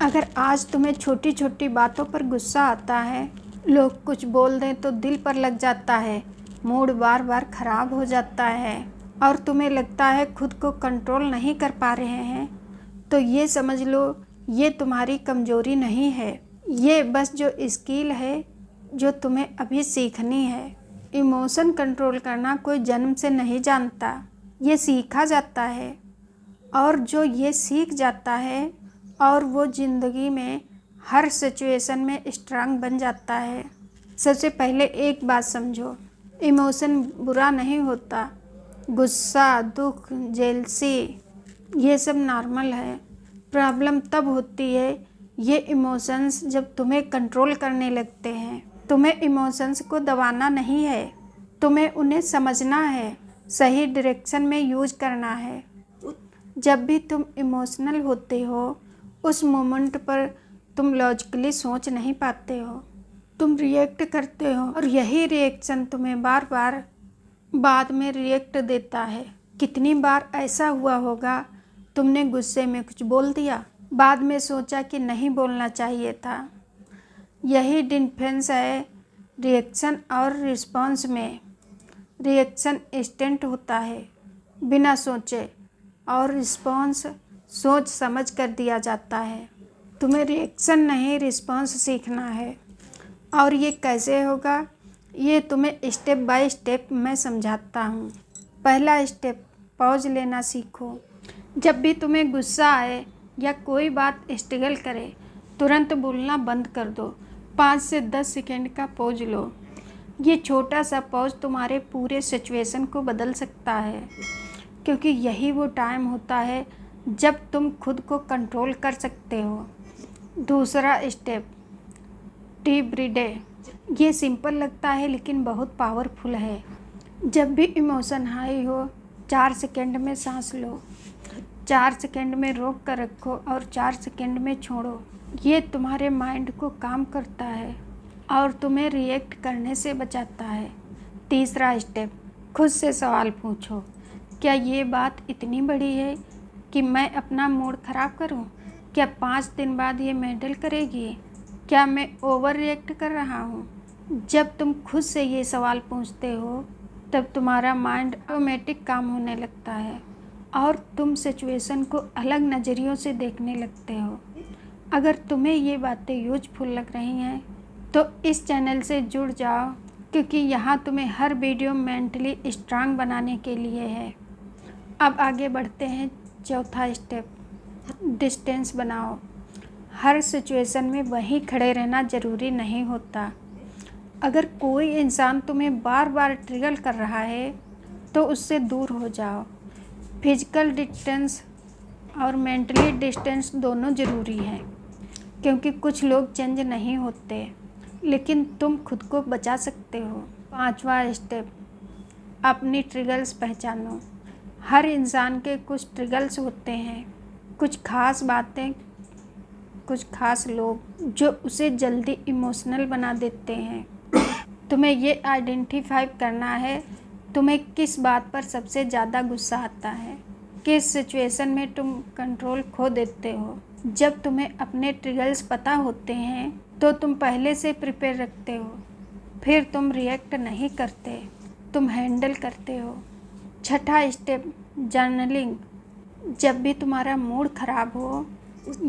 अगर आज तुम्हें छोटी छोटी बातों पर गुस्सा आता है, लोग कुछ बोल दें तो दिल पर लग जाता है, मूड बार बार ख़राब हो जाता है और तुम्हें लगता है खुद को कंट्रोल नहीं कर पा रहे हैं, तो ये समझ लो ये तुम्हारी कमज़ोरी नहीं है। ये बस जो स्किल है जो तुम्हें अभी सीखनी है। इमोशन कंट्रोल करना कोई जन्म से नहीं जानता, ये सीखा जाता है। और जो ये सीख जाता है और वो ज़िंदगी में हर सिचुएशन में स्ट्रांग बन जाता है। सबसे पहले एक बात समझो, इमोशन बुरा नहीं होता। गुस्सा, दुख, जेलसी ये सब नॉर्मल है। प्रॉब्लम तब होती है ये इमोशंस जब तुम्हें कंट्रोल करने लगते हैं। तुम्हें इमोशंस को दबाना नहीं है, तुम्हें उन्हें समझना है, सही डायरेक्शन में यूज करना है। जब भी तुम इमोशनल होते हो उस मोमेंट पर तुम लॉजिकली सोच नहीं पाते हो, तुम रिएक्ट करते हो और यही रिएक्शन तुम्हें बार बार बाद में रिएक्ट देता है। कितनी बार ऐसा हुआ होगा, तुमने गुस्से में कुछ बोल दिया, बाद में सोचा कि नहीं बोलना चाहिए था। यही डिफरेंस है रिएक्शन और रिस्पॉन्स में। रिएक्शन इंस्टेंट होता है बिना सोचे और रिस्पॉन्स सोच समझ कर दिया जाता है। तुम्हें रिएक्शन नहीं रिस्पॉन्स सीखना है। और ये कैसे होगा, ये तुम्हें स्टेप बाय स्टेप मैं समझाता हूँ। पहला स्टेप, पॉज लेना सीखो। जब भी तुम्हें गुस्सा आए या कोई बात स्ट्रगल करे, तुरंत बोलना बंद कर दो। 5 से 10 सेकेंड का पॉज लो। ये छोटा सा पॉज तुम्हारे पूरे सिचुएशन को बदल सकता है, क्योंकि यही वो टाइम होता है जब तुम खुद को कंट्रोल कर सकते हो। दूसरा स्टेप, डीप ब्रीथ। ये सिंपल लगता है लेकिन बहुत पावरफुल है। जब भी इमोशन हाई हो 4 सेकेंड में सांस लो, 4 सेकेंड में रोक कर रखो और 4 सेकेंड में छोड़ो। ये तुम्हारे माइंड को काम करता है और तुम्हें रिएक्ट करने से बचाता है। तीसरा स्टेप, खुद से सवाल पूछो, क्या ये बात इतनी बड़ी है कि मैं अपना मूड ख़राब करूं? क्या 5 दिन बाद ये मैटर करेगी? क्या मैं ओवर रिएक्ट कर रहा हूँ? जब तुम खुद से ये सवाल पूछते हो तब तुम्हारा माइंड ऑटोमेटिक काम होने लगता है और तुम सिचुएशन को अलग नज़रियों से देखने लगते हो। अगर तुम्हें ये बातें यूजफुल लग रही हैं तो इस चैनल से जुड़ जाओ, क्योंकि यहाँ तुम्हें हर वीडियो मेंटली स्ट्रांग बनाने के लिए है। अब आगे बढ़ते हैं। चौथा स्टेप, डिस्टेंस बनाओ। हर सिचुएशन में वहीं खड़े रहना ज़रूरी नहीं होता। अगर कोई इंसान तुम्हें बार बार ट्रिगर कर रहा है तो उससे दूर हो जाओ। फिजिकल डिस्टेंस और मेंटली डिस्टेंस दोनों ज़रूरी हैं, क्योंकि कुछ लोग चेंज नहीं होते लेकिन तुम खुद को बचा सकते हो। पांचवा स्टेप, अपनी ट्रिगर्स पहचानो। हर इंसान के कुछ ट्रिगर्स होते हैं, कुछ खास बातें, कुछ खास लोग जो उसे जल्दी इमोशनल बना देते हैं। तुम्हें ये आइडेंटिफाई करना है तुम्हें किस बात पर सबसे ज़्यादा गुस्सा आता है, किस सिचुएशन में तुम कंट्रोल खो देते हो। जब तुम्हें अपने ट्रिगर्स पता होते हैं तो तुम पहले से प्रिपेयर रखते हो, फिर तुम रिएक्ट नहीं करते, तुम हैंडल करते हो। छठा स्टेप, जर्नलिंग। जब भी तुम्हारा मूड ख़राब हो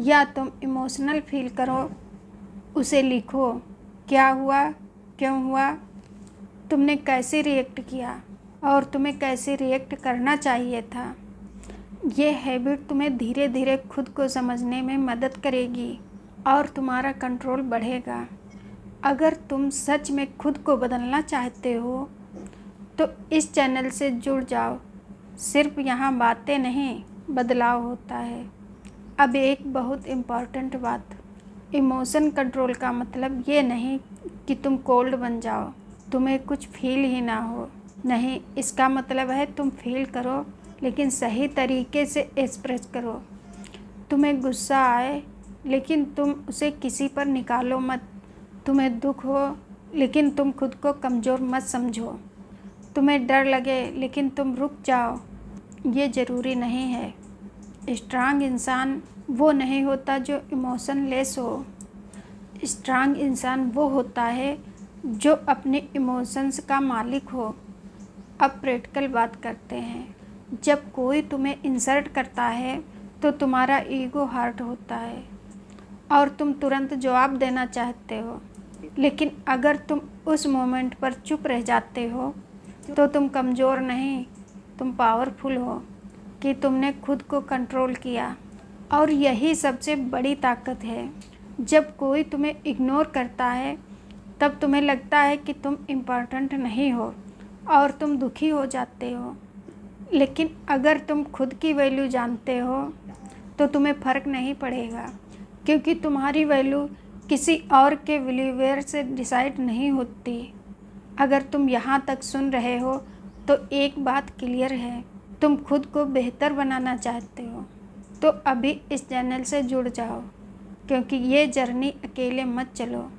या तुम इमोशनल फील करो, उसे लिखो। क्या हुआ, क्यों हुआ, तुमने कैसे रिएक्ट किया और तुम्हें कैसे रिएक्ट करना चाहिए था। ये हैबिट तुम्हें धीरे धीरे खुद को समझने में मदद करेगी और तुम्हारा कंट्रोल बढ़ेगा। अगर तुम सच में खुद को बदलना चाहते हो तो इस चैनल से जुड़ जाओ। सिर्फ यहाँ बातें नहीं, बदलाव होता है। अब एक बहुत इम्पॉर्टेंट बात, इमोशन कंट्रोल का मतलब ये नहीं कि तुम कोल्ड बन जाओ, तुम्हें कुछ फील ही ना हो। नहीं, इसका मतलब है तुम फील करो लेकिन सही तरीके से एक्सप्रेस करो। तुम्हें गुस्सा आए लेकिन तुम उसे किसी पर निकालो मत। तुम्हें दुख हो लेकिन तुम खुद को कमज़ोर मत समझो। तुम्हें डर लगे लेकिन तुम रुक जाओ, ये ज़रूरी नहीं है। स्ट्रांग इंसान वो नहीं होता जो इमोशनलेस हो। स्ट्रांग इंसान वो होता है जो अपने इमोशंस का मालिक हो। अब प्रैक्टिकल बात करते हैं। जब कोई तुम्हें इंसल्ट करता है तो तुम्हारा ईगो हर्ट होता है और तुम तुरंत जवाब देना चाहते हो, लेकिन अगर तुम उस मोमेंट पर चुप रह जाते हो तो तुम कमज़ोर नहीं, तुम पावरफुल हो कि तुमने खुद को कंट्रोल किया। और यही सबसे बड़ी ताकत है। जब कोई तुम्हें इग्नोर करता है तब तुम्हें लगता है कि तुम इम्पोर्टेंट नहीं हो और तुम दुखी हो जाते हो, लेकिन अगर तुम खुद की वैल्यू जानते हो तो तुम्हें फ़र्क नहीं पड़ेगा, क्योंकि तुम्हारी वैल्यू किसी और के बिलीवियर से डिसाइड नहीं होती। अगर तुम यहाँ तक सुन रहे हो तो एक बात क्लियर है, तुम खुद को बेहतर बनाना चाहते हो। तो अभी इस चैनल से जुड़ जाओ, क्योंकि ये जर्नी अकेले मत चलो।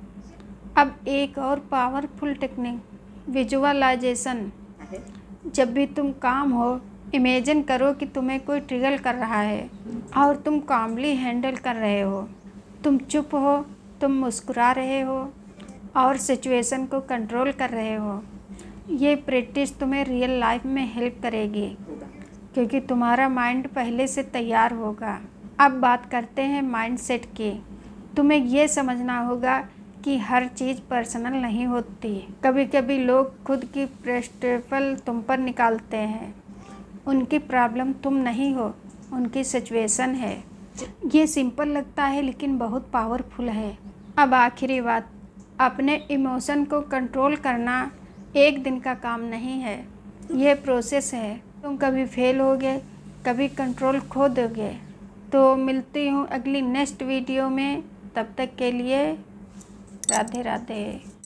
अब एक और पावरफुल टेक्निक, विजुअलाइजेशन। जब भी तुम काम हो, इमेजिन करो कि तुम्हें कोई ट्रिगर कर रहा है और तुम कामली हैंडल कर रहे हो। तुम चुप हो, तुम मुस्कुरा रहे हो और सिचुएशन को कंट्रोल कर रहे हो। ये प्रैक्टिस तुम्हें रियल लाइफ में हेल्प करेगी, क्योंकि तुम्हारा माइंड पहले से तैयार होगा। अब बात करते हैं माइंडसेट की। तुम्हें ये समझना होगा कि हर चीज़ पर्सनल नहीं होती। कभी कभी लोग खुद की फ्रस्ट्रेशन तुम पर निकालते हैं। उनकी प्रॉब्लम तुम नहीं हो, उनकी सिचुएशन है। ये सिंपल लगता है लेकिन बहुत पावरफुल है। अब आखिरी बात, अपने इमोशन को कंट्रोल करना एक दिन का काम नहीं है, ये प्रोसेस है। तुम कभी फेल होगे, कभी कंट्रोल खो दोगे। तो मिलती हूँ अगली नेक्स्ट वीडियो में, तब तक के लिए राधे राधे।